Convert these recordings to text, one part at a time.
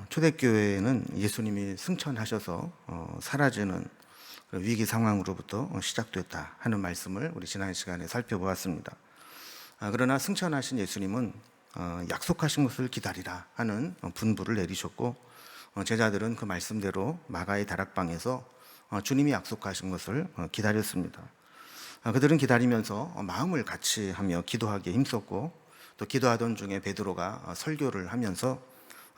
초대교회는 예수님이 승천하셔서 사라지는 위기 상황으로부터 시작됐다 하는 말씀을 우리 지난 시간에 살펴보았습니다. 그러나 승천하신 예수님은 약속하신 것을 기다리라 하는 분부를 내리셨고, 제자들은 그 말씀대로 마가의 다락방에서 주님이 약속하신 것을 기다렸습니다. 그들은 기다리면서 마음을 같이 하며 기도하기에 힘썼고, 또 기도하던 중에 베드로가 설교를 하면서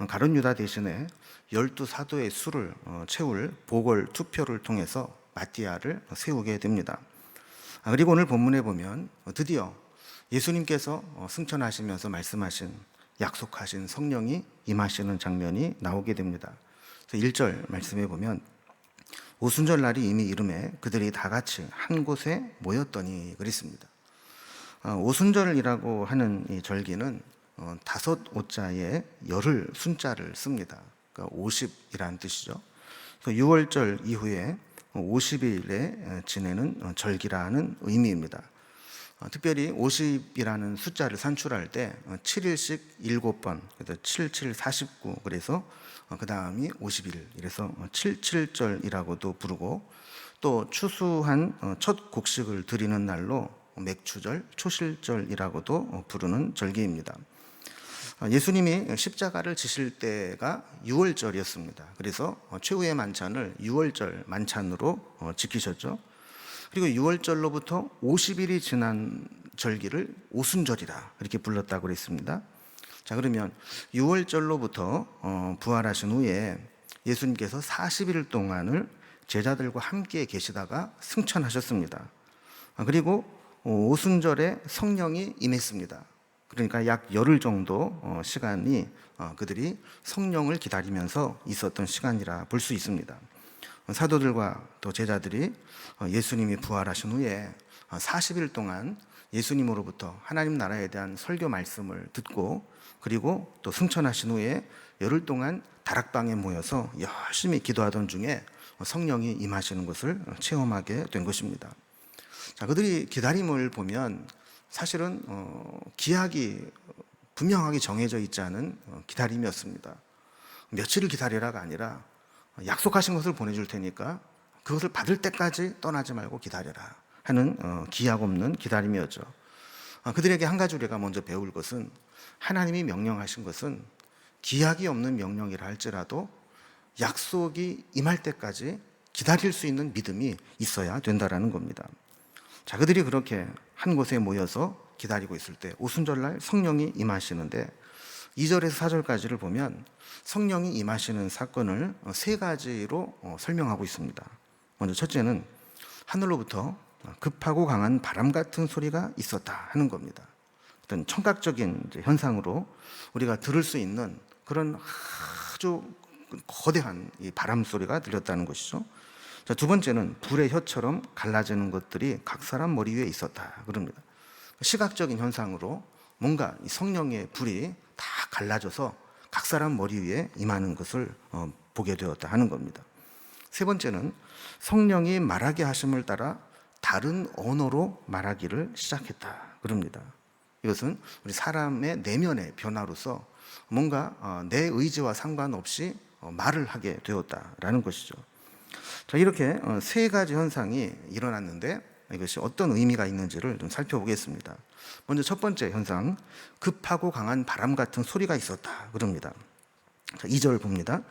가룟 유다 대신에 12사도의 수를 채울 보궐 투표를 통해서 마띠아를 세우게 됩니다. 그리고 오늘 본문에 보면 드디어 예수님께서 승천하시면서 말씀하신 약속하신 성령이 임하시는 장면이 나오게 됩니다. 1절 말씀에 보면 오순절 날이 이미 이름에 그들이 다 같이 한 곳에 모였더니 그랬습니다. 오순절이라고 하는 이 절기는 다섯 오자에 열흘 순자를 씁니다. 그러니까 50이라는 뜻이죠. 6월절 이후에 50일에 지내는 절기라는 의미입니다. 특별히 50이라는 숫자를 산출할 때 7일씩 7번, 그래서 7, 7, 49, 그래서 그 다음이 50일, 이래서 77절이라고도 부르고, 또 추수한 첫 곡식을 드리는 날로 맥추절, 초실절이라고도 부르는 절기입니다. 예수님이 십자가를 지실 때가 6월절이었습니다. 그래서 최후의 만찬을 6월절 만찬으로 지키셨죠. 그리고 6월절로부터 50일이 지난 절기를 오순절이라 이렇게 불렀다고 그랬습니다. 자, 그러면 6월절로부터 부활하신 후에 예수님께서 40일 동안을 제자들과 함께 계시다가 승천하셨습니다. 그리고 오순절에 성령이 임했습니다. 그러니까 약 열흘 정도 시간이 그들이 성령을 기다리면서 있었던 시간이라 볼 수 있습니다. 사도들과 또 제자들이 예수님이 부활하신 후에 40일 동안 예수님으로부터 하나님 나라에 대한 설교 말씀을 듣고, 그리고 또 승천하신 후에 열흘 동안 다락방에 모여서 열심히 기도하던 중에 성령이 임하시는 것을 체험하게 된 것입니다. 자, 그들이 기다림을 보면 사실은 기약이 분명하게 정해져 있지 않은 기다림이었습니다. 며칠을 기다리라가 아니라 약속하신 것을 보내줄 테니까 그것을 받을 때까지 떠나지 말고 기다려라 하는 기약 없는 기다림이었죠. 그들에게 한 가지 우리가 먼저 배울 것은, 하나님이 명령하신 것은 기약이 없는 명령이라 할지라도 약속이 임할 때까지 기다릴 수 있는 믿음이 있어야 된다라는 겁니다. 자, 그들이 그렇게 한 곳에 모여서 기다리고 있을 때 오순절날 성령이 임하시는데, 2절에서 4절까지를 보면 성령이 임하시는 사건을 세 가지로 설명하고 있습니다. 먼저 첫째는 하늘로부터 급하고 강한 바람 같은 소리가 있었다 하는 겁니다. 어떤 청각적인 현상으로 우리가 들을 수 있는 그런 아주 거대한 이 바람 소리가 들렸다는 것이죠. 자, 두 번째는 불의 혀처럼 갈라지는 것들이 각 사람 머리 위에 있었다 그럽니다. 시각적인 현상으로 뭔가 성령의 불이 다 갈라져서 각 사람 머리 위에 임하는 것을 보게 되었다 하는 겁니다. 세 번째는 성령이 말하게 하심을 따라 다른 언어로 말하기를 시작했다 그럽니다. 이것은 우리 사람의 내면의 변화로서 뭔가 내 의지와 상관없이 말을 하게 되었다라는 것이죠. 자, 이렇게 세 가지 현상이 일어났는데 이것이 어떤 의미가 있는지를 좀 살펴보겠습니다. 먼저 첫 번째 현상, 급하고 강한 바람 같은 소리가 있었다 그럽니다. 자, 2절 봅니다.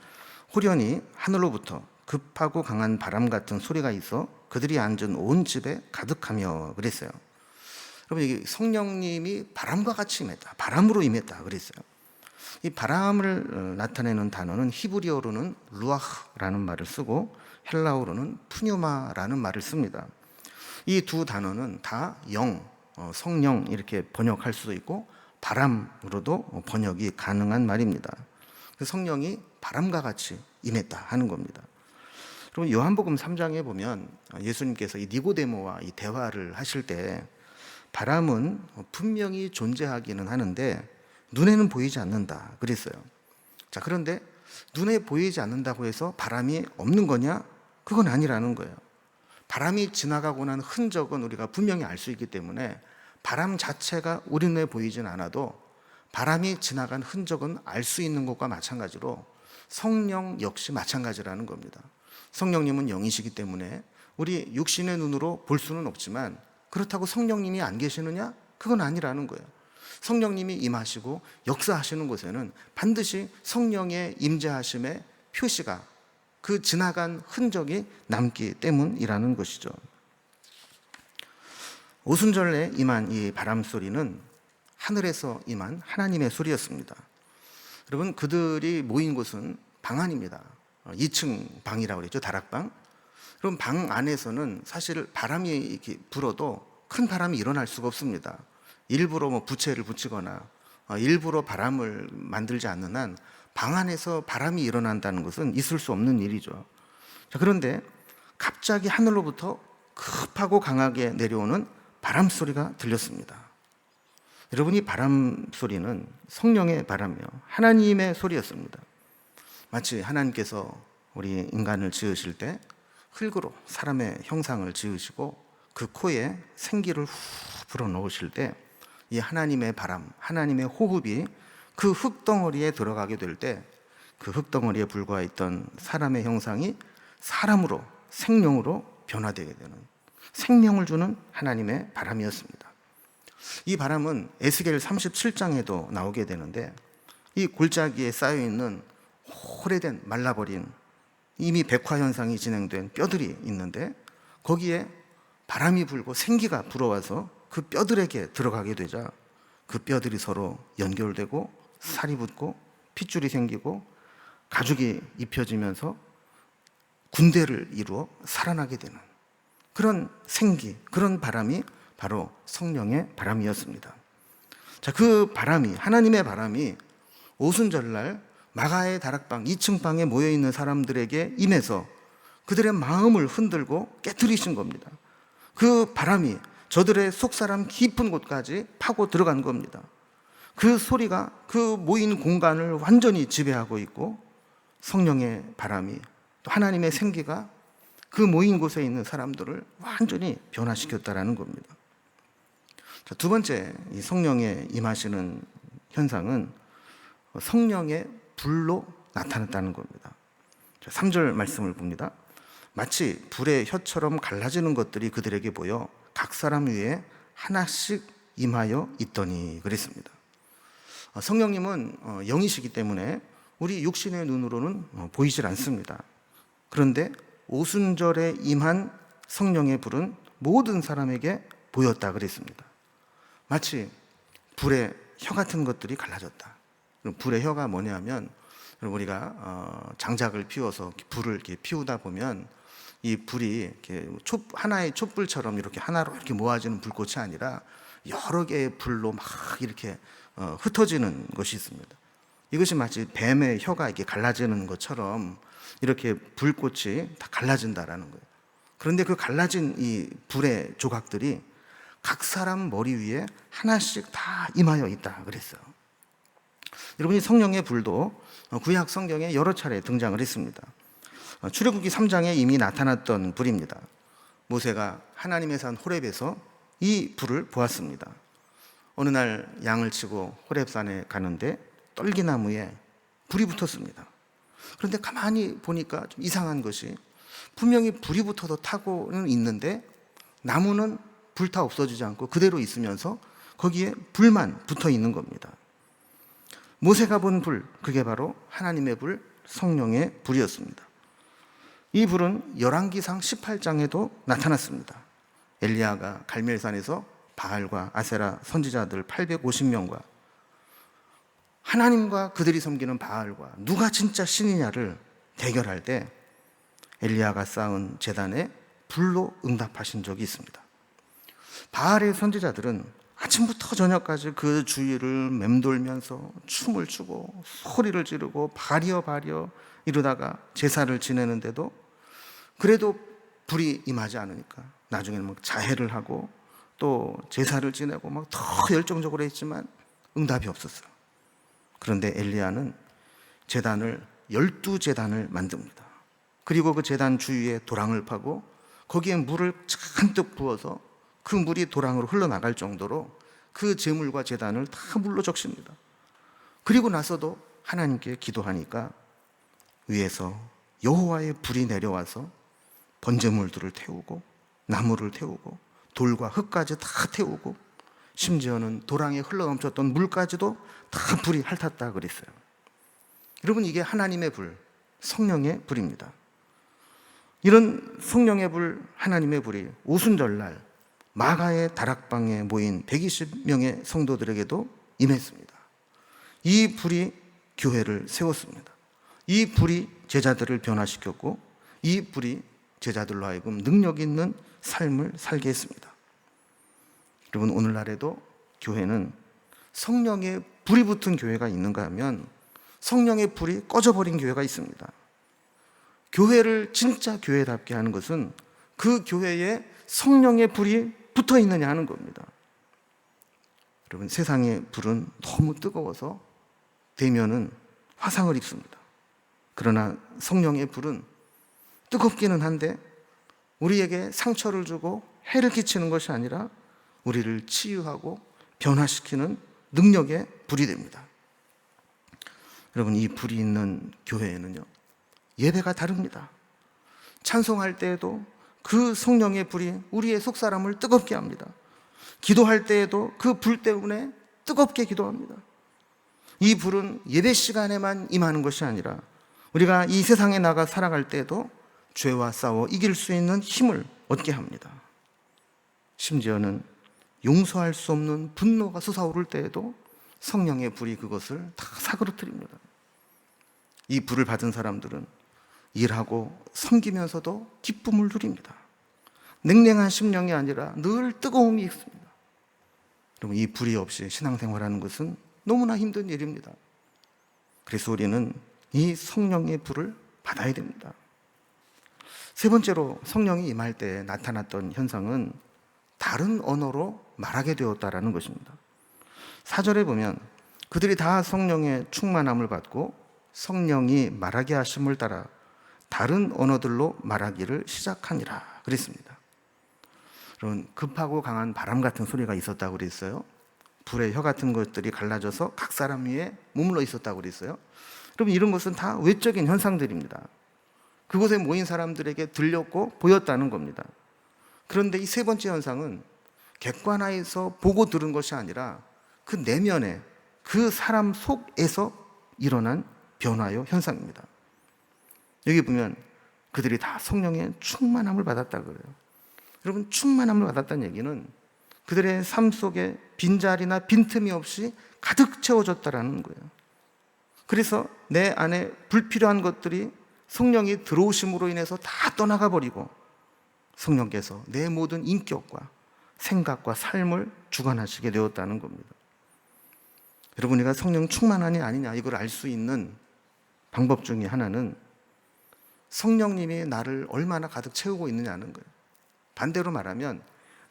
호련히 하늘로부터 급하고 강한 바람 같은 소리가 있어 그들이 앉은 온 집에 가득하며 그랬어요. 여러분, 이게 성령님이 바람과 같이 임했다, 바람으로 임했다 그랬어요. 이 바람을 나타내는 단어는 히브리어로는 루아흐라는 말을 쓰고 헬라어로는 푸뉴마라는 말을 씁니다. 이 두 단어는 다 영, 성령 이렇게 번역할 수도 있고 바람으로도 번역이 가능한 말입니다. 성령이 바람과 같이 임했다 하는 겁니다. 그럼 요한복음 3장에 보면 예수님께서 이 니고데모와 이 대화를 하실 때 바람은 분명히 존재하기는 하는데 눈에는 보이지 않는다 그랬어요. 자, 그런데 눈에 보이지 않는다고 해서 바람이 없는 거냐? 그건 아니라는 거예요. 바람이 지나가고 난 흔적은 우리가 분명히 알 수 있기 때문에 바람 자체가 우리 눈에 보이진 않아도 바람이 지나간 흔적은 알 수 있는 것과 마찬가지로 성령 역시 마찬가지라는 겁니다. 성령님은 영이시기 때문에 우리 육신의 눈으로 볼 수는 없지만 그렇다고 성령님이 안 계시느냐? 그건 아니라는 거예요. 성령님이 임하시고 역사하시는 곳에는 반드시 성령의 임재하심의 표시가, 그 지나간 흔적이 남기 때문이라는 것이죠. 오순절에 임한 이 바람 소리는 하늘에서 임한 하나님의 소리였습니다. 여러분, 그들이 모인 곳은 방 안입니다. 2층 방이라고 그랬죠, 다락방. 그럼 방 안에서는 사실 바람이 이렇게 불어도 큰 바람이 일어날 수가 없습니다. 일부러 부채를 붙이거나 일부러 바람을 만들지 않는 한 방 안에서 바람이 일어난다는 것은 있을 수 없는 일이죠. 자, 그런데 갑자기 하늘로부터 급하고 강하게 내려오는 바람 소리가 들렸습니다. 여러분, 이 바람 소리는 성령의 바람이요, 하나님의 소리였습니다. 마치 하나님께서 우리 인간을 지으실 때 흙으로 사람의 형상을 지으시고 그 코에 생기를 후 불어넣으실 때 이 하나님의 바람, 하나님의 호흡이 그 흙덩어리에 들어가게 될 때 그 흙덩어리에 불과했던 사람의 형상이 사람으로, 생명으로 변화되게 되는, 생명을 주는 하나님의 바람이었습니다. 이 바람은 에스겔 37장에도 나오게 되는데 이 골짜기에 쌓여있는 오래된 말라버린, 이미 백화 현상이 진행된 뼈들이 있는데 거기에 바람이 불고 생기가 불어와서 그 뼈들에게 들어가게 되자 그 뼈들이 서로 연결되고 살이 붙고 핏줄이 생기고 가죽이 입혀지면서 군대를 이루어 살아나게 되는 그런 생기, 그런 바람이 바로 성령의 바람이었습니다. 자, 그 바람이, 하나님의 바람이 오순절날 마가의 다락방 2층 방에 모여있는 사람들에게 임해서 그들의 마음을 흔들고 깨트리신 겁니다. 그 바람이 저들의 속사람 깊은 곳까지 파고 들어간 겁니다. 그 소리가 그 모인 공간을 완전히 지배하고 있고 성령의 바람이, 또 하나님의 생기가 그 모인 곳에 있는 사람들을 완전히 변화시켰다라는 겁니다. 자, 두 번째, 이 성령의 임하시는 현상은 성령의 불로 나타났다는 겁니다. 3절 말씀을 봅니다. 마치 불의 혀처럼 갈라지는 것들이 그들에게 보여 각 사람 위에 하나씩 임하여 있더니 그랬습니다. 성령님은 영이시기 때문에 우리 육신의 눈으로는 보이질 않습니다. 그런데 오순절에 임한 성령의 불은 모든 사람에게 보였다 그랬습니다. 마치 불의 혀 같은 것들이 갈라졌다. 불의 혀가 뭐냐면 우리가 장작을 피워서 불을 이렇게 피우다 보면 이 불이 이렇게 하나의 촛불처럼 이렇게 하나로 이렇게 모아지는 불꽃이 아니라 여러 개의 불로 막 이렇게 흩어지는 것이 있습니다. 이것이 마치 뱀의 혀가 이렇게 갈라지는 것처럼 이렇게 불꽃이 다 갈라진다라는 거예요. 그런데 그 갈라진 이 불의 조각들이 각 사람 머리 위에 하나씩 다 임하여 있다 그랬어요. 여러분이 성령의 불도 구약 성경에 여러 차례 등장을 했습니다. 출애굽기 3장에 이미 나타났던 불입니다. 모세가 하나님의 산 호렙에서 이 불을 보았습니다. 어느 날 양을 치고 호렙산에 가는데 떨기나무에 불이 붙었습니다. 그런데 가만히 보니까 좀 이상한 것이 분명히 불이 붙어도 타고는 있는데 나무는 불타 없어지지 않고 그대로 있으면서 거기에 불만 붙어 있는 겁니다. 모세가 본 불, 그게 바로 하나님의 불, 성령의 불이었습니다. 이 불은 열왕기상 18장에도 나타났습니다. 엘리야가 갈멜산에서 바알과 아세라 선지자들 850명과 하나님과 그들이 섬기는 바알과 누가 진짜 신이냐를 대결할 때 엘리야가 쌓은 제단에 불로 응답하신 적이 있습니다. 바알의 선지자들은 아침부터 저녁까지 그 주위를 맴돌면서 춤을 추고 소리를 지르고 바리어 이러다가 제사를 지내는데도 그래도 불이 임하지 않으니까 나중에는 막 자해를 하고 또 제사를 지내고 막 더 열정적으로 했지만 응답이 없었어요. 그런데 엘리야는 제단을 12제단을 만듭니다. 그리고 그 제단 주위에 도랑을 파고 거기에 물을 잔뜩 부어서 그 물이 도랑으로 흘러나갈 정도로 그 제물과 제단을 다 물로 적십니다. 그리고 나서도 하나님께 기도하니까 위에서 여호와의 불이 내려와서 번제물들을 태우고 나무를 태우고 돌과 흙까지 다 태우고 심지어는 도랑에 흘러넘쳤던 물까지도 다 불이 핥았다 그랬어요. 여러분, 이게 하나님의 불, 성령의 불입니다. 이런 성령의 불, 하나님의 불이 오순절날 마가의 다락방에 모인 120명의 성도들에게도 임했습니다. 이 불이 교회를 세웠습니다. 이 불이 제자들을 변화시켰고 이 불이 제자들로 하여금 능력 있는 삶을 살게 했습니다. 여러분, 오늘날에도 교회는 성령의 불이 붙은 교회가 있는가 하면 성령의 불이 꺼져버린 교회가 있습니다. 교회를 진짜 교회답게 하는 것은 그 교회에 성령의 불이 붙어 있느냐 하는 겁니다. 여러분, 세상의 불은 너무 뜨거워서 대면은 화상을 입습니다. 그러나 성령의 불은 뜨겁기는 한데 우리에게 상처를 주고 해를 끼치는 것이 아니라 우리를 치유하고 변화시키는 능력의 불이 됩니다. 여러분, 이 불이 있는 교회에는요, 예배가 다릅니다. 찬송할 때에도 그 성령의 불이 우리의 속사람을 뜨겁게 합니다. 기도할 때에도 그 불 때문에 뜨겁게 기도합니다. 이 불은 예배 시간에만 임하는 것이 아니라 우리가 이 세상에 나가 살아갈 때에도 죄와 싸워 이길 수 있는 힘을 얻게 합니다. 심지어는 용서할 수 없는 분노가 솟아오를 때에도 성령의 불이 그것을 다 사그러뜨립니다. 이 불을 받은 사람들은 일하고 섬기면서도 기쁨을 누립니다. 냉랭한 심령이 아니라 늘 뜨거움이 있습니다. 여러분, 이 불이 없이 신앙생활하는 것은 너무나 힘든 일입니다. 그래서 우리는 이 성령의 불을 받아야 됩니다. 세 번째로, 성령이 임할 때 나타났던 현상은 다른 언어로 말하게 되었다라는 것입니다. 4절에 보면 그들이 다 성령의 충만함을 받고 성령이 말하게 하심을 따라 다른 언어들로 말하기를 시작하니라 그랬습니다. 여러분, 급하고 강한 바람 같은 소리가 있었다고 그랬어요. 불의 혀 같은 것들이 갈라져서 각 사람 위에 머물러 있었다고 그랬어요. 여러분, 이런 것은 다 외적인 현상들입니다. 그곳에 모인 사람들에게 들렸고 보였다는 겁니다. 그런데 이 세 번째 현상은 객관화해서 보고 들은 것이 아니라 그 내면에, 그 사람 속에서 일어난 변화요 현상입니다. 여기 보면 그들이 다 성령의 충만함을 받았다 그래요. 여러분, 충만함을 받았다는 얘기는 그들의 삶 속에 빈자리나 빈틈이 없이 가득 채워졌다라는 거예요. 그래서 내 안에 불필요한 것들이 성령이 들어오심으로 인해서 다 떠나가 버리고 성령께서 내 모든 인격과 생각과 삶을 주관하시게 되었다는 겁니다. 여러분, 우리가 성령 충만하냐 아니냐 이걸 알 수 있는 방법 중에 하나는 성령님이 나를 얼마나 가득 채우고 있느냐는 거예요. 반대로 말하면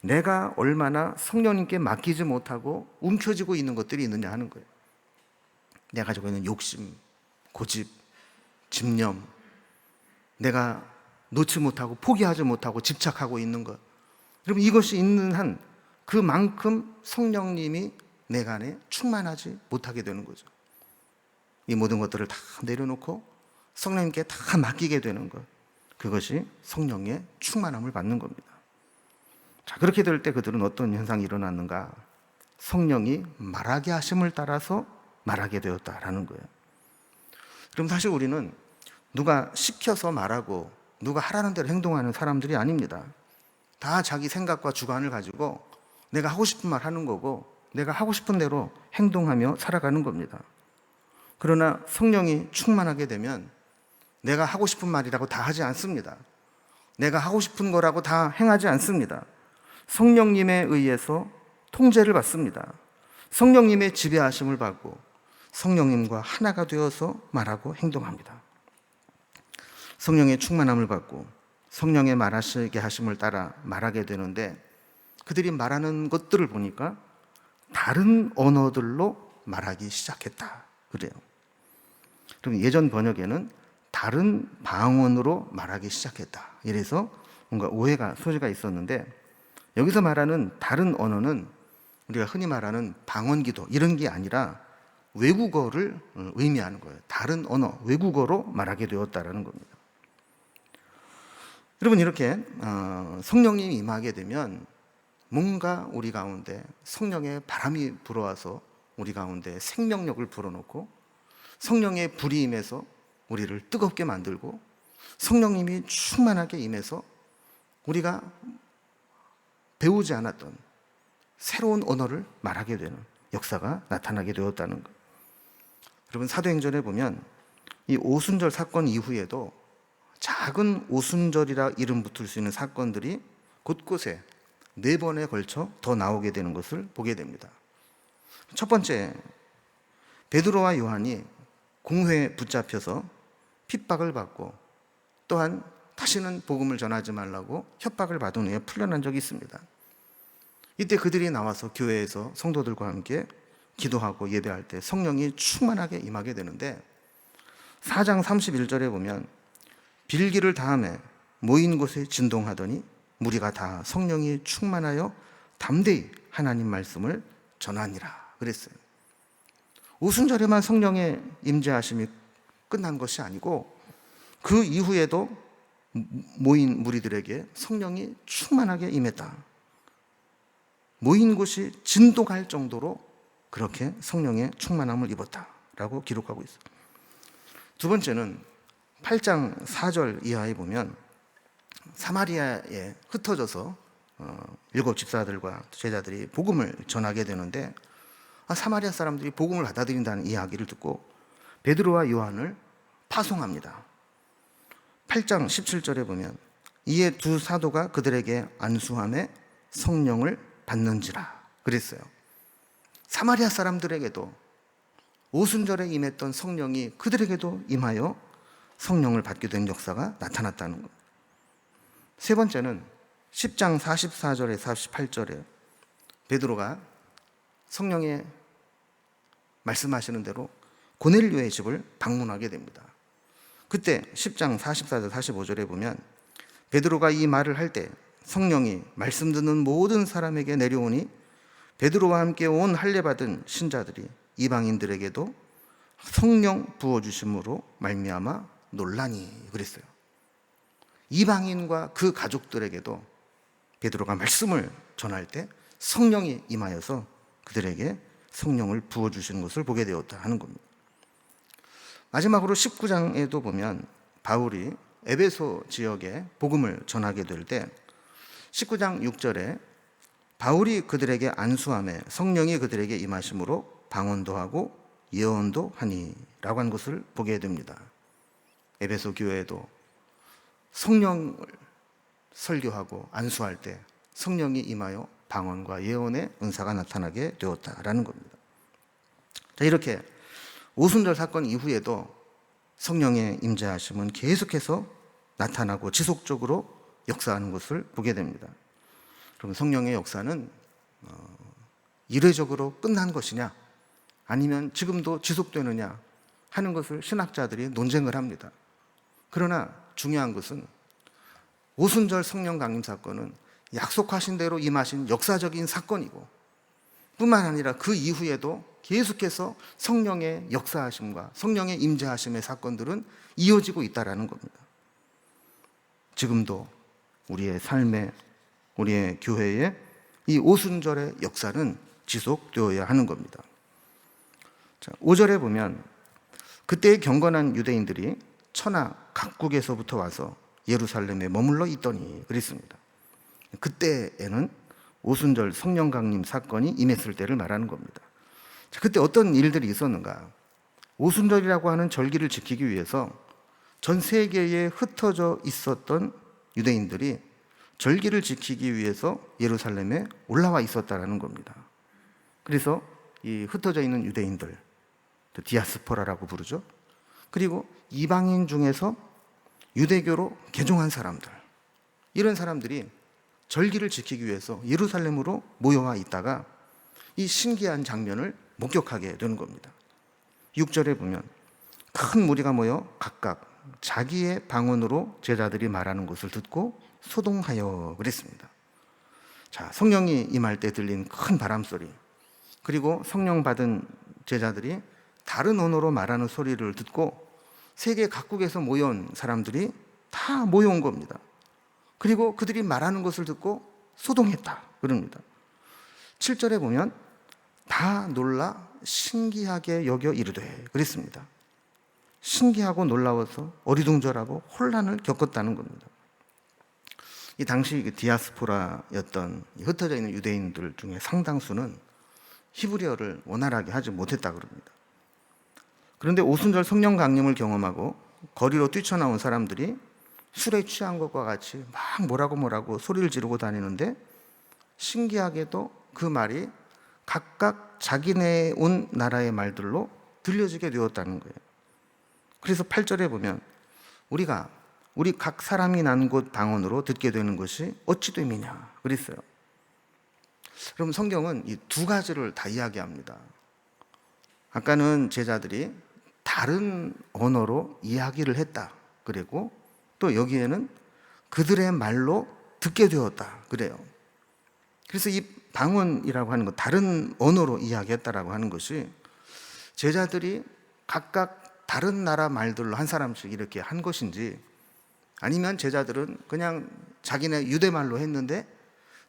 내가 얼마나 성령님께 맡기지 못하고 움켜쥐고 있는 것들이 있느냐 하는 거예요. 내가 가지고 있는 욕심, 고집, 집념, 내가 놓지 못하고 포기하지 못하고 집착하고 있는 것, 여러분, 이것이 있는 한 그만큼 성령님이 내가 안에 충만하지 못하게 되는 거죠. 이 모든 것들을 다 내려놓고 성령님께 다 맡기게 되는 것, 그것이 성령의 충만함을 받는 겁니다. 자, 그렇게 될 때 그들은 어떤 현상이 일어났는가? 성령이 말하게 하심을 따라서 말하게 되었다라는 거예요. 그럼 사실 우리는 누가 시켜서 말하고 누가 하라는 대로 행동하는 사람들이 아닙니다. 다 자기 생각과 주관을 가지고 내가 하고 싶은 말 하는 거고 내가 하고 싶은 대로 행동하며 살아가는 겁니다. 그러나 성령이 충만하게 되면 내가 하고 싶은 말이라고 다 하지 않습니다. 내가 하고 싶은 거라고 다 행하지 않습니다. 성령님에 의해서 통제를 받습니다. 성령님의 지배하심을 받고 성령님과 하나가 되어서 말하고 행동합니다. 성령의 충만함을 받고 성령의 말하시게 하심을 따라 말하게 되는데 그들이 말하는 것들을 보니까 다른 언어들로 말하기 시작했다 그래요. 그럼 예전 번역에는 다른 방언으로 말하기 시작했다, 이래서 뭔가 오해가 소지가 있었는데, 여기서 말하는 다른 언어는 우리가 흔히 말하는 방언기도 이런 게 아니라 외국어를 의미하는 거예요. 다른 언어, 외국어로 말하게 되었다라는 겁니다. 여러분, 이렇게 성령님이 임하게 되면 뭔가 우리 가운데 성령의 바람이 불어와서 우리 가운데 생명력을 불어넣고, 성령의 불이 임해서 우리를 뜨겁게 만들고, 성령님이 충만하게 임해서 우리가 배우지 않았던 새로운 언어를 말하게 되는 역사가 나타나게 되었다는 것. 여러분, 사도행전에 보면 이 오순절 사건 이후에도 작은 오순절이라 이름 붙을 수 있는 사건들이 곳곳에 4번에 걸쳐 더 나오게 되는 것을 보게 됩니다. 첫 번째, 베드로와 요한이 공회에 붙잡혀서 핍박을 받고, 또한 다시는 복음을 전하지 말라고 협박을 받은 후에 풀려난 적이 있습니다. 이때 그들이 나와서 교회에서 성도들과 함께 기도하고 예배할 때 성령이 충만하게 임하게 되는데, 4장 31절에 보면 빌기를 다음에 모인 곳에 진동하더니 무리가 다 성령이 충만하여 담대히 하나님 말씀을 전하니라 그랬어요. 오순절에만 성령의 임재하심이 끝난 것이 아니고 그 이후에도 모인 무리들에게 성령이 충만하게 임했다. 모인 곳이 진동할 정도로 그렇게 성령의 충만함을 입었다라고 기록하고 있어요. 두 번째는 8장 4절 이하에 보면 사마리아에 흩어져서 7 집사들과 제자들이 복음을 전하게 되는데, 사마리아 사람들이 복음을 받아들인다는 이야기를 듣고 베드로와 요한을 파송합니다. 8장 17절에 보면 이에 두 사도가 그들에게 안수함에 성령을 받는지라 그랬어요. 사마리아 사람들에게도 오순절에 임했던 성령이 그들에게도 임하여 성령을 받게 된 역사가 나타났다는 것. 세 번째는 10장 44절에 48절에 베드로가 성령의 말씀하시는 대로 고넬료의 집을 방문하게 됩니다. 그때 10장 44절 45절에 보면 베드로가 이 말을 할 때 성령이 말씀 듣는 모든 사람에게 내려오니 베드로와 함께 온 할례 받은 신자들이 이방인들에게도 성령 부어주심으로 말미암아 논란이 그랬어요. 이방인과 그 가족들에게도 베드로가 말씀을 전할 때 성령이 임하여서 그들에게 성령을 부어주시는 것을 보게 되었다 하는 겁니다. 마지막으로 19장에도 보면 바울이 에베소 지역에 복음을 전하게 될 때 19장 6절에 바울이 그들에게 안수함에 성령이 그들에게 임하심으로 방언도 하고 예언도 하니 라고 한 것을 보게 됩니다. 에베소 교회에도 성령을 설교하고 안수할 때 성령이 임하여 방언과 예언의 은사가 나타나게 되었다라는 겁니다. 자, 이렇게 오순절 사건 이후에도 성령의 임재하심은 계속해서 나타나고 지속적으로 역사하는 것을 보게 됩니다. 그럼 성령의 역사는 이례적으로 끝난 것이냐 아니면 지금도 지속되느냐 하는 것을 신학자들이 논쟁을 합니다. 그러나 중요한 것은 오순절 성령 강림 사건은 약속하신 대로 임하신 역사적인 사건이고, 뿐만 아니라 그 이후에도 계속해서 성령의 역사하심과 성령의 임재하심의 사건들은 이어지고 있다는 겁니다. 지금도 우리의 삶에, 우리의 교회에 이 오순절의 역사는 지속되어야 하는 겁니다. 자, 5절에 보면 그때의 경건한 유대인들이 천하 각국에서부터 와서 예루살렘에 머물러 있더니 그랬습니다. 그때에는 오순절 성령 강림 사건이 임했을 때를 말하는 겁니다. 자, 그때 어떤 일들이 있었는가? 오순절이라고 하는 절기를 지키기 위해서 전 세계에 흩어져 있었던 유대인들이 절기를 지키기 위해서 예루살렘에 올라와 있었다는 겁니다. 그래서 이 흩어져 있는 유대인들, 디아스포라라고 부르죠. 그리고 이방인 중에서 유대교로 개종한 사람들, 이런 사람들이 절기를 지키기 위해서 예루살렘으로 모여와 있다가 이 신기한 장면을 목격하게 되는 겁니다. 6절에 보면 큰 무리가 모여 각각 자기의 방언으로 제자들이 말하는 것을 듣고 소동하여 그랬습니다. 자, 성령이 임할 때 들린 큰 바람소리, 그리고 성령 받은 제자들이 다른 언어로 말하는 소리를 듣고 세계 각국에서 모여온 사람들이 다 모여온 겁니다. 그리고 그들이 말하는 것을 듣고 소동했다 그럽니다. 7절에 보면 다 놀라 신기하게 여겨 이르되 그랬습니다. 신기하고 놀라워서 어리둥절하고 혼란을 겪었다는 겁니다. 이 당시 디아스포라였던 흩어져 있는 유대인들 중에 상당수는 히브리어를 원활하게 하지 못했다 그럽니다. 그런데 오순절 성령 강림을 경험하고 거리로 뛰쳐나온 사람들이 술에 취한 것과 같이 막 뭐라고 소리를 지르고 다니는데 신기하게도 그 말이 각각 자기네 온 나라의 말들로 들려지게 되었다는 거예요. 그래서 8절에 보면 우리 각 사람이 난 곳 방언으로 듣게 되는 것이 어찌 됨이냐 그랬어요. 그럼 성경은 이 두 가지를 다 이야기합니다. 아까는 제자들이 다른 언어로 이야기를 했다 그리고 또 여기에는 그들의 말로 듣게 되었다 그래요. 그래서 이 방언이라고 하는 것, 다른 언어로 이야기했다라고 하는 것이 제자들이 각각 다른 나라 말들로 한 사람씩 이렇게 한 것인지, 아니면 제자들은 그냥 자기네 유대말로 했는데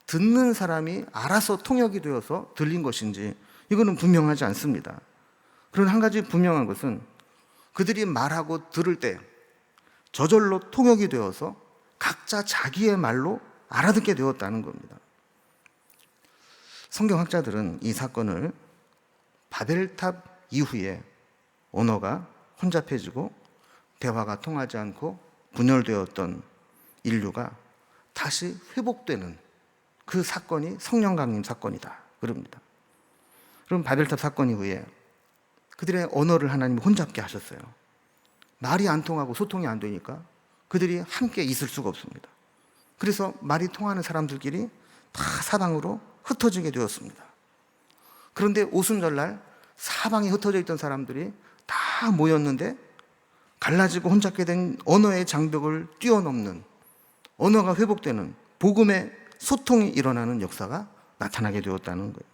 듣는 사람이 알아서 통역이 되어서 들린 것인지, 이거는 분명하지 않습니다. 그러나 한 가지 분명한 것은 그들이 말하고 들을 때 저절로 통역이 되어서 각자 자기의 말로 알아듣게 되었다는 겁니다. 성경학자들은 이 사건을 바벨탑 이후에 언어가 혼잡해지고 대화가 통하지 않고 분열되었던 인류가 다시 회복되는 그 사건이 성령 강림 사건이다 그럽니다. 그럼 바벨탑 사건 이후에 그들의 언어를 하나님이 혼잡게 하셨어요. 말이 안 통하고 소통이 안 되니까 그들이 함께 있을 수가 없습니다. 그래서 말이 통하는 사람들끼리 다 사방으로 흩어지게 되었습니다. 그런데 오순절날 사방에 흩어져 있던 사람들이 다 모였는데 갈라지고 혼잡게 된 언어의 장벽을 뛰어넘는, 언어가 회복되는, 복음의 소통이 일어나는 역사가 나타나게 되었다는 거예요.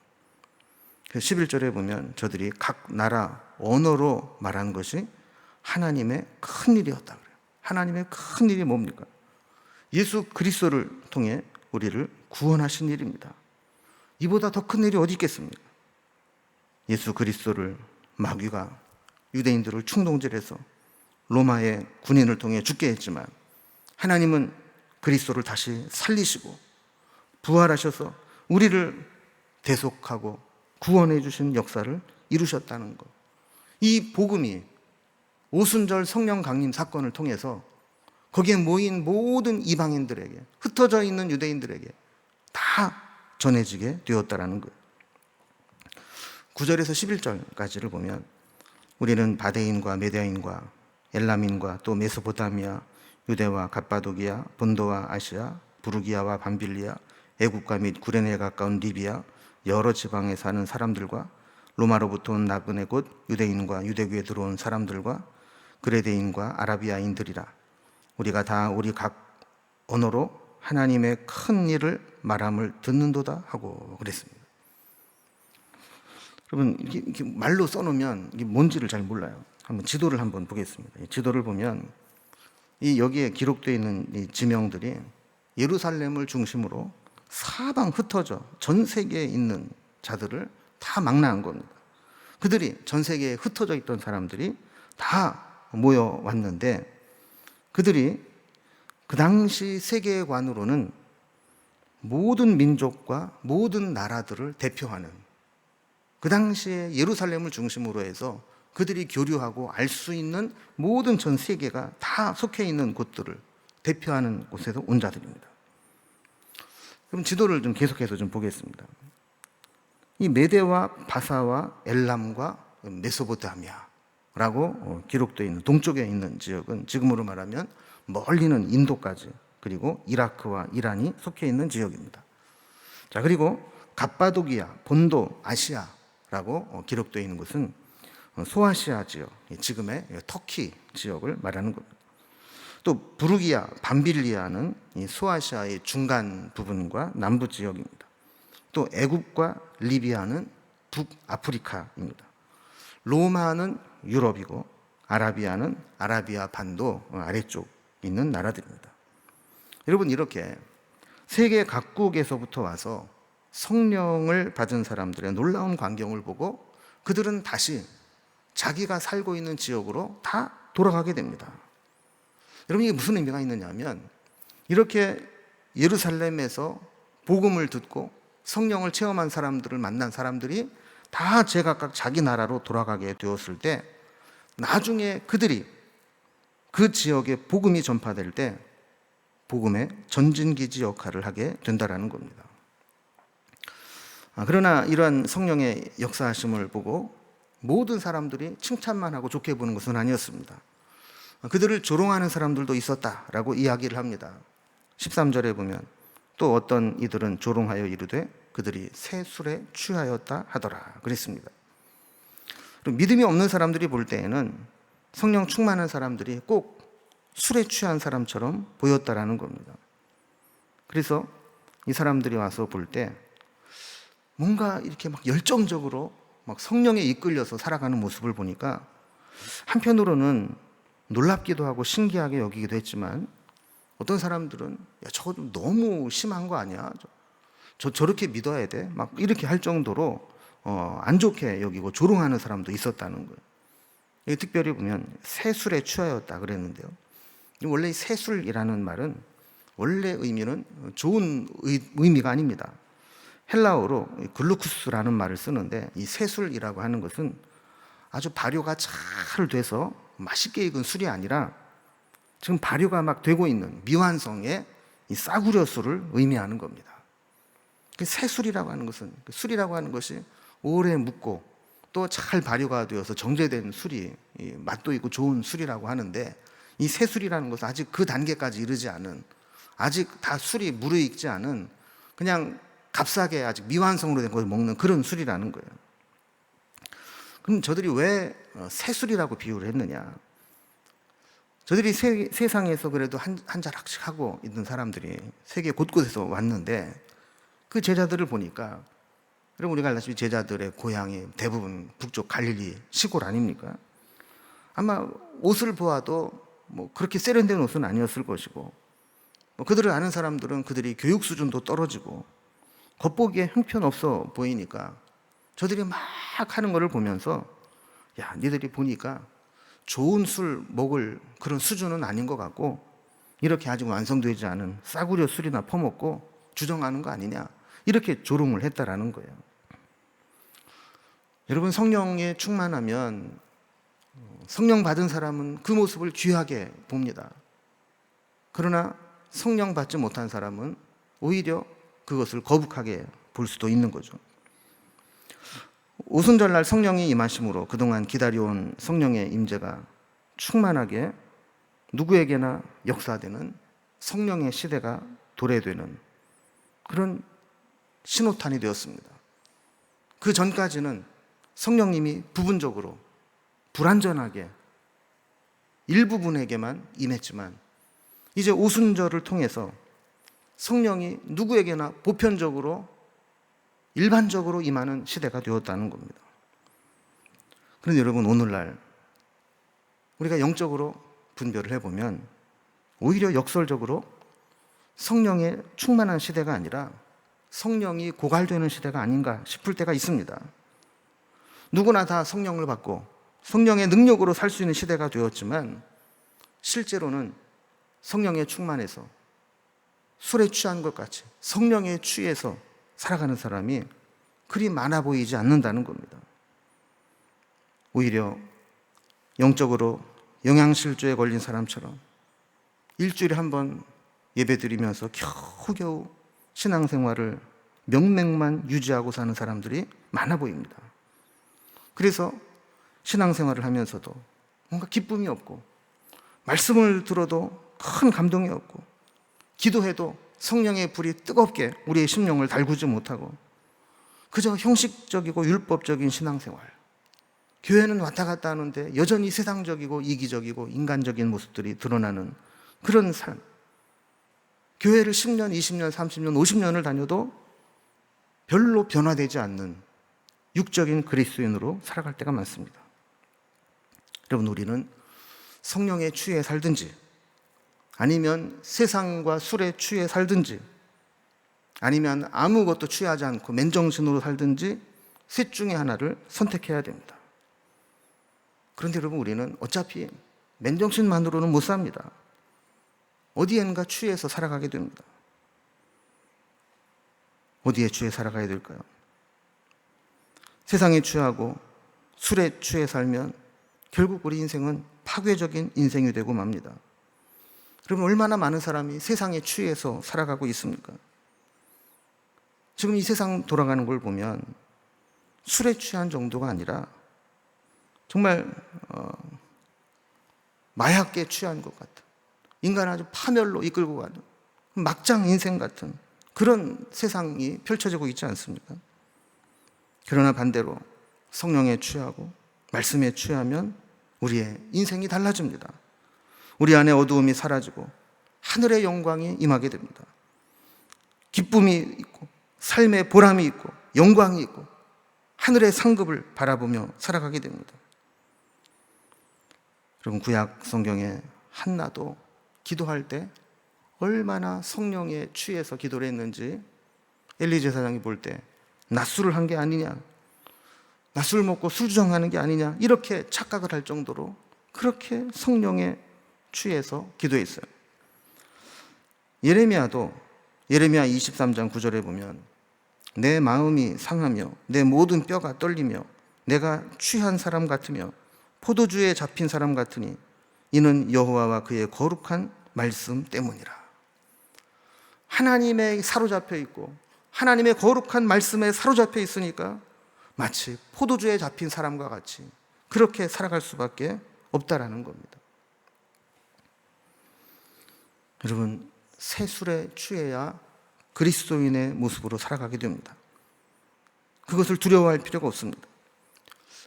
11절에 보면 저들이 각 나라 언어로 말하는 것이 하나님의 큰 일이었다 그래요. 하나님의 큰 일이 뭡니까? 예수 그리스도를 통해 우리를 구원하신 일입니다. 이보다 더 큰 일이 어디 있겠습니까? 예수 그리스도를 마귀가 유대인들을 충동질해서 로마의 군인을 통해 죽게 했지만 하나님은 그리스도를 다시 살리시고 부활하셔서 우리를 대속하고 구원해 주신 역사를 이루셨다는 것. 이 복음이 오순절 성령 강림 사건을 통해서 거기에 모인 모든 이방인들에게, 흩어져 있는 유대인들에게 다 전해지게 되었다라는 거예요. 9절에서 11절까지를 보면 우리는 바데인과 메대인과 엘람인과 또 메소포타미아, 유대와 갑바도기아, 본도와 아시아, 부르기아와 밤빌리아, 애국과 및 구레네에 가까운 리비아, 여러 지방에 사는 사람들과 로마로부터 온 나그네 곧 유대인과 유대교에 들어온 사람들과 그레데인과 아라비아인들이라. 우리가 다 우리 각 언어로 하나님의 큰 일을 말함을 듣는도다 하고 그랬습니다. 여러분, 이렇게 말로 써놓으면 이게 뭔지를 잘 몰라요. 한번 지도를 한번 보겠습니다. 이 지도를 보면 이 여기에 기록되어 있는 이 지명들이 예루살렘을 중심으로 사방 흩어져 전 세계에 있는 자들을 다 망라한 겁니다. 그들이 전 세계에 흩어져 있던 사람들이 다 모여왔는데 그들이 그 당시 세계관으로는 모든 민족과 모든 나라들을 대표하는, 그 당시에 예루살렘을 중심으로 해서 그들이 교류하고 알 수 있는 모든 전 세계가 다 속해 있는 곳들을 대표하는 곳에서 온 자들입니다. 그럼 지도를 좀 계속해서 좀 보겠습니다. 이 메대와 바사와 엘람과 메소포타미아라고 기록되어 있는 동쪽에 있는 지역은 지금으로 말하면 멀리는 인도까지, 그리고 이라크와 이란이 속해 있는 지역입니다. 자, 그리고 갑바도기아, 본도, 아시아라고 기록되어 있는 곳은 소아시아 지역, 지금의 터키 지역을 말하는 겁니다. 또 부르기아, 밤빌리아는 이 소아시아의 중간 부분과 남부 지역입니다. 또 애국과 리비아는 북아프리카입니다. 로마는 유럽이고 아라비아는 아라비아 반도 아래쪽 있는 나라들입니다. 여러분, 이렇게 세계 각국에서부터 와서 성령을 받은 사람들의 놀라운 광경을 보고 그들은 다시 자기가 살고 있는 지역으로 다 돌아가게 됩니다. 여러분, 이게 무슨 의미가 있느냐면, 이렇게 예루살렘에서 복음을 듣고 성령을 체험한 사람들을 만난 사람들이 다 제각각 자기 나라로 돌아가게 되었을 때, 나중에 그들이 그 지역에 복음이 전파될 때 복음의 전진기지 역할을 하게 된다는 겁니다. 그러나 이러한 성령의 역사하심을 보고 모든 사람들이 칭찬만 하고 좋게 보는 것은 아니었습니다. 그들을 조롱하는 사람들도 있었다라고 이야기를 합니다. 13절에 보면 또 어떤 이들은 조롱하여 이르되 그들이 새 술에 취하였다 하더라 그랬습니다. 믿음이 없는 사람들이 볼 때에는 성령 충만한 사람들이 꼭 술에 취한 사람처럼 보였다라는 겁니다. 그래서 이 사람들이 와서 볼 때 뭔가 이렇게 막 열정적으로 막 성령에 이끌려서 살아가는 모습을 보니까 한편으로는 놀랍기도 하고 신기하게 여기기도 했지만, 어떤 사람들은 야, 저거 좀 너무 심한 거 아니야? 저렇게 믿어야 돼? 막 이렇게 할 정도로 안 좋게 여기고 조롱하는 사람도 있었다는 거예요. 특별히 보면 새술에 취하였다 그랬는데요. 원래 이 새술이라는 말은 원래 의미는 좋은 의미가 아닙니다. 헬라어로 글루쿠스라는 말을 쓰는데, 이 새술이라고 하는 것은 아주 발효가 잘 돼서 맛있게 익은 술이 아니라 지금 발효가 막 되고 있는 미완성의 이 싸구려 술을 의미하는 겁니다. 새술이라고 하는 것은, 술이라고 하는 것이 오래 묵고 또 잘 발효가 되어서 정제된 술이 맛도 있고 좋은 술이라고 하는데, 이 새술이라는 것은 아직 그 단계까지 이르지 않은, 아직 다 술이 무르익지 않은 그냥 값싸게 아직 미완성으로 된 것을 먹는 그런 술이라는 거예요. 그럼 저들이 왜 새술이라고 비유를 했느냐? 저들이 세상에서 그래도 한 자락씩 하고 있는 사람들이 세계 곳곳에서 왔는데, 그 제자들을 보니까, 여러분 우리가 알다시피 제자들의 고향이 대부분 북쪽 갈릴리 시골 아닙니까? 아마 옷을 보아도 뭐 그렇게 세련된 옷은 아니었을 것이고, 그들을 아는 사람들은 그들이 교육 수준도 떨어지고 겉보기에 형편없어 보이니까 저들이 막 하는 것을 보면서, 야, 니들이 보니까 좋은 술 먹을 그런 수준은 아닌 것 같고 이렇게 아직 완성되지 않은 싸구려 술이나 퍼먹고 주정하는 거 아니냐, 이렇게 조롱을 했다라는 거예요. 여러분, 성령에 충만하면 성령 받은 사람은 그 모습을 귀하게 봅니다. 그러나 성령 받지 못한 사람은 오히려 그것을 거북하게 볼 수도 있는 거죠. 오순절날 성령이 임하심으로 그동안 기다려온 성령의 임재가 충만하게 누구에게나 역사되는 성령의 시대가 도래되는 그런 신호탄이 되었습니다. 그 전까지는 성령님이 부분적으로 불완전하게 일부분에게만 임했지만, 이제 오순절을 통해서 성령이 누구에게나 보편적으로 일반적으로 임하는 시대가 되었다는 겁니다. 그런데 여러분, 오늘날 우리가 영적으로 분별을 해보면 오히려 역설적으로 성령의 충만한 시대가 아니라 성령이 고갈되는 시대가 아닌가 싶을 때가 있습니다. 누구나 다 성령을 받고 성령의 능력으로 살 수 있는 시대가 되었지만, 실제로는 성령에 충만해서 술에 취한 것 같이 성령에 취해서 살아가는 사람이 그리 많아 보이지 않는다는 겁니다. 오히려 영적으로 영양실조에 걸린 사람처럼 일주일에 한 번 예배드리면서 겨우겨우 신앙생활을 명맥만 유지하고 사는 사람들이 많아 보입니다. 그래서 신앙생활을 하면서도 뭔가 기쁨이 없고, 말씀을 들어도 큰 감동이 없고, 기도해도 성령의 불이 뜨겁게 우리의 심령을 달구지 못하고, 그저 형식적이고 율법적인 신앙생활, 교회는 왔다 갔다 하는데 여전히 세상적이고 이기적이고 인간적인 모습들이 드러나는 그런 삶, 교회를 10년, 20년, 30년, 50년을 다녀도 별로 변화되지 않는 육적인 그리스도인으로 살아갈 때가 많습니다. 여러분, 우리는 성령에 취해 살든지, 아니면 세상과 술에 취해 살든지, 아니면 아무것도 취하지 않고 맨정신으로 살든지 셋 중에 하나를 선택해야 됩니다. 그런데 여러분, 우리는 어차피 맨정신만으로는 못 삽니다. 어디엔가 취해서 살아가게 됩니다. 어디에 취해 살아가야 될까요? 세상에 취하고 술에 취해 살면 결국 우리 인생은 파괴적인 인생이 되고 맙니다. 여러분, 얼마나 많은 사람이 세상에 취해서 살아가고 있습니까? 지금 이 세상 돌아가는 걸 보면 술에 취한 정도가 아니라 정말 마약에 취한 것 같은, 인간을 아주 파멸로 이끌고 가는 막장 인생 같은 그런 세상이 펼쳐지고 있지 않습니까? 그러나 반대로 성령에 취하고 말씀에 취하면 우리의 인생이 달라집니다. 우리 안에 어두움이 사라지고 하늘의 영광이 임하게 됩니다. 기쁨이 있고 삶의 보람이 있고 영광이 있고 하늘의 상급을 바라보며 살아가게 됩니다. 여러분, 구약 성경에 한나도 기도할 때 얼마나 성령에 취해서 기도를 했는지 엘리 제사장이 볼 때 낮술을 한 게 아니냐, 낮술 먹고 술주정하는 게 아니냐, 이렇게 착각을 할 정도로 그렇게 성령에 취해서 기도했어요. 예레미야도 예레미야 23장 9절에 보면 내 마음이 상하며 내 모든 뼈가 떨리며 내가 취한 사람 같으며 포도주에 잡힌 사람 같으니 이는 여호와와 그의 거룩한 말씀 때문이라. 하나님에 사로잡혀 있고 하나님의 거룩한 말씀에 사로잡혀 있으니까 마치 포도주에 잡힌 사람과 같이 그렇게 살아갈 수밖에 없다라는 겁니다. 여러분, 새 술에 취해야 그리스도인의 모습으로 살아가게 됩니다. 그것을 두려워할 필요가 없습니다.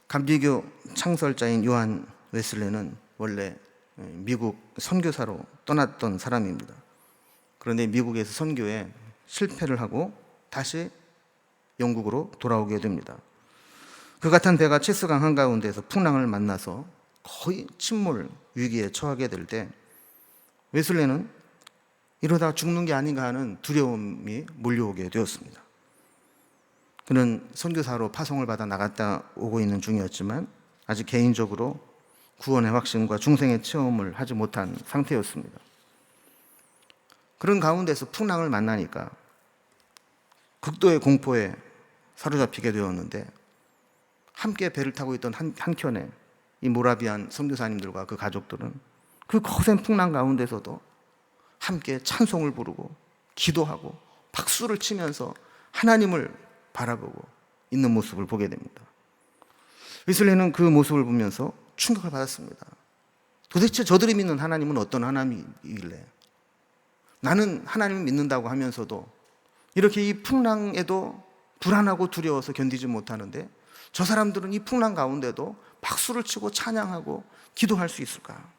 감리교 창설자인 요한 웨슬레는 원래 미국 선교사로 떠났던 사람입니다. 그런데 미국에서 선교에 실패를 하고 다시 영국으로 돌아오게 됩니다. 그가 탄 배가 체스강 한가운데서 풍랑을 만나서 거의 침몰 위기에 처하게 될 때 웨슬레는 이러다 죽는 게 아닌가 하는 두려움이 몰려오게 되었습니다. 그는 선교사로 파송을 받아 나갔다 오고 있는 중이었지만 아직 개인적으로 구원의 확신과 중생의 체험을 하지 못한 상태였습니다. 그런 가운데서 풍랑을 만나니까 극도의 공포에 사로잡히게 되었는데 함께 배를 타고 있던 한켠에 이 모라비안 선교사님들과 그 가족들은 그 거센 풍랑 가운데서도 함께 찬송을 부르고 기도하고 박수를 치면서 하나님을 바라보고 있는 모습을 보게 됩니다. 웨슬레는 그 모습을 보면서 충격을 받았습니다. 도대체 저들이 믿는 하나님은 어떤 하나님이길래 나는 하나님을 믿는다고 하면서도 이렇게 이 풍랑에도 불안하고 두려워서 견디지 못하는데 저 사람들은 이 풍랑 가운데도 박수를 치고 찬양하고 기도할 수 있을까?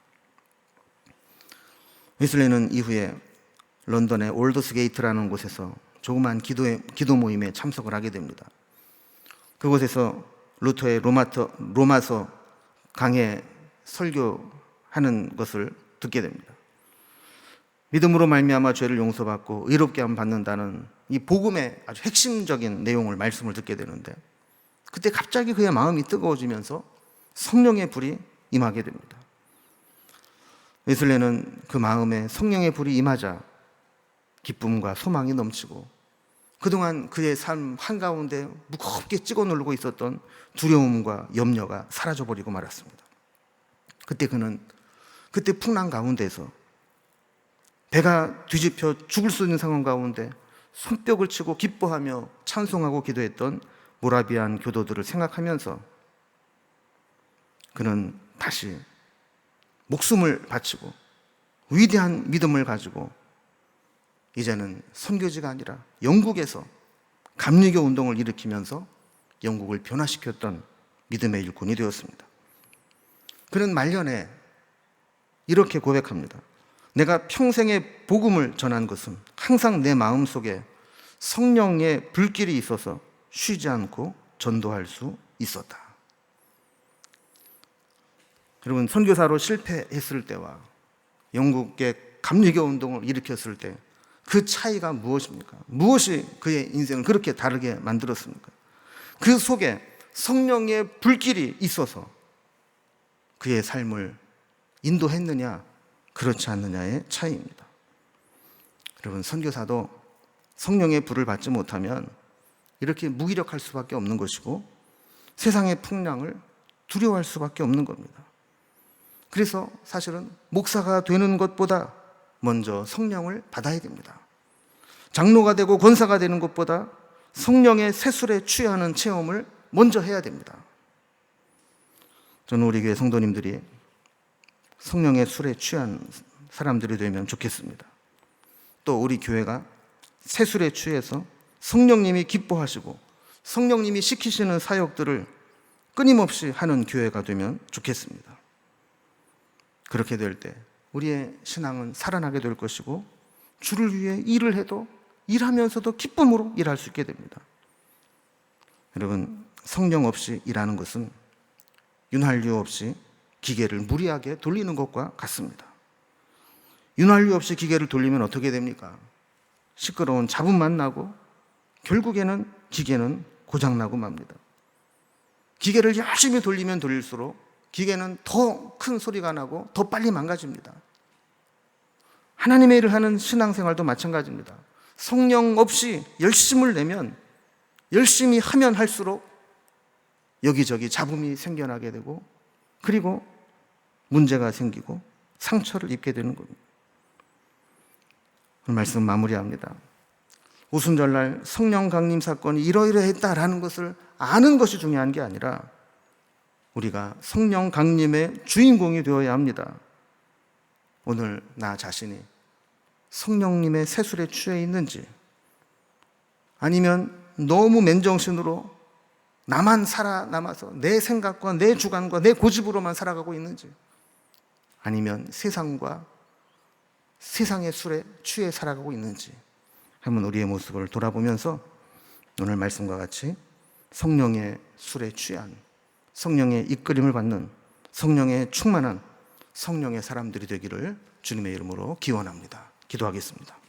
웨슬레는 이후에 런던의 올더스 게이트라는 곳에서 조그만 기도 모임에 참석을 하게 됩니다. 그곳에서 루터의 로마서 강해 설교하는 것을 듣게 됩니다. 믿음으로 말미암아 죄를 용서받고 의롭게 함 받는다는 이 복음의 아주 핵심적인 내용을 말씀을 듣게 되는데 그때 갑자기 그의 마음이 뜨거워지면서 성령의 불이 임하게 됩니다. 웨슬레는 그 마음에 성령의 불이 임하자 기쁨과 소망이 넘치고 그동안 그의 삶 한가운데 무겁게 찍어 누르고 있었던 두려움과 염려가 사라져버리고 말았습니다. 그때 그는 그때 풍랑 가운데서 배가 뒤집혀 죽을 수 있는 상황 가운데 손뼉을 치고 기뻐하며 찬송하고 기도했던 모라비안 교도들을 생각하면서 그는 다시 목숨을 바치고 위대한 믿음을 가지고 이제는 선교지가 아니라 영국에서 감리교 운동을 일으키면서 영국을 변화시켰던 믿음의 일꾼이 되었습니다. 그는 말년에 이렇게 고백합니다. 내가 평생의 복음을 전한 것은 항상 내 마음속에 성령의 불길이 있어서 쉬지 않고 전도할 수 있었다. 여러분, 선교사로 실패했을 때와 영국의 감리교 운동을 일으켰을 때 그 차이가 무엇입니까? 무엇이 그의 인생을 그렇게 다르게 만들었습니까? 그 속에 성령의 불길이 있어서 그의 삶을 인도했느냐, 그렇지 않느냐의 차이입니다. 여러분, 선교사도 성령의 불을 받지 못하면 이렇게 무기력할 수밖에 없는 것이고 세상의 풍랑을 두려워할 수밖에 없는 겁니다. 그래서 사실은 목사가 되는 것보다 먼저 성령을 받아야 됩니다. 장로가 되고 권사가 되는 것보다 성령의 세술에 취하는 체험을 먼저 해야 됩니다. 저는 우리 교회 성도님들이 성령의 술에 취한 사람들이 되면 좋겠습니다. 또 우리 교회가 세술에 취해서 성령님이 기뻐하시고 성령님이 시키시는 사역들을 끊임없이 하는 교회가 되면 좋겠습니다. 그렇게 될 때 우리의 신앙은 살아나게 될 것이고 주를 위해 일을 해도 일하면서도 기쁨으로 일할 수 있게 됩니다. 여러분, 성령 없이 일하는 것은 윤활유 없이 기계를 무리하게 돌리는 것과 같습니다. 윤활유 없이 기계를 돌리면 어떻게 됩니까? 시끄러운 잡음만 나고 결국에는 기계는 고장나고 맙니다. 기계를 열심히 돌리면 돌릴수록 기계는 더 큰 소리가 나고 더 빨리 망가집니다. 하나님의 일을 하는 신앙생활도 마찬가지입니다. 성령 없이 열심을 내면 열심히 하면 할수록 여기저기 잡음이 생겨나게 되고 그리고 문제가 생기고 상처를 입게 되는 겁니다. 오늘 말씀 마무리합니다. 오순절날 성령 강림 사건이 이러이러했다라는 것을 아는 것이 중요한 게 아니라 우리가 성령 강림의 주인공이 되어야 합니다. 오늘 나 자신이 성령님의 세술에 취해 있는지, 아니면 너무 맨정신으로 나만 살아남아서 내 생각과 내 주관과 내 고집으로만 살아가고 있는지, 아니면 세상과 세상의 술에 취해 살아가고 있는지 한번 우리의 모습을 돌아보면서 오늘 말씀과 같이 성령의 술에 취한, 성령의 이끌림을 받는, 성령의 충만한 성령의 사람들이 되기를 주님의 이름으로 기원합니다. 기도하겠습니다.